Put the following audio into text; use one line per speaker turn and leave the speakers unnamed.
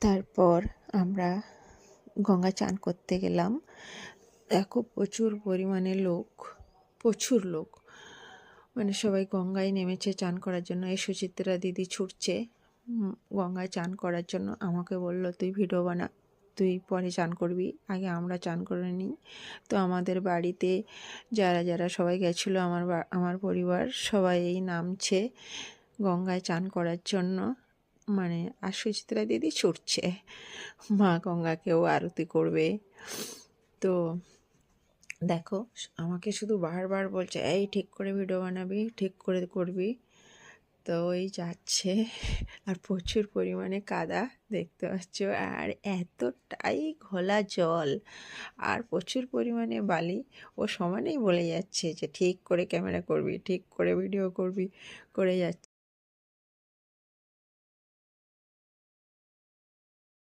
তারপর আমরা গঙ্গা চান করতে গেলাম। দেখো প্রচুর পরিমাণে লোক, প্রচুর লোক, মানে সবাই গঙ্গায় নেমেছে চান করার জন্য। এই সুচিত্রা দিদি ছুটছে গঙ্গায় চান করার জন্য। আমাকে বলল তুই ভিডিও বানা, তুই পরে চান করবি, আগে আমরা চান করে নিই। তো আমাদের বাড়িতে যারা যারা সবাই গেছিলো, আমার পরিবার সবাই এই নামছে গঙ্গায় চান করার জন্য। মানে আর সুচিত্রা দিদি ছুটছে, মা গঙ্গাকেও আরতি করবে। তো দেখো আমাকে শুধু বারবার বলছে এই ঠিক করে ভিডিও বানাবি, ঠিক করে করবি। তো ওই যাচ্ছে, আর প্রচুর পরিমাণে কাদা দেখতে পাচ্ছ, আর এতটাই ঘোলা জল আর প্রচুর পরিমাণে বালি। ও সমানেই বলে যাচ্ছে যে ঠিক করে ক্যামেরা করবি, ঠিক করে ভিডিও করবি, করে যাচ্ছে।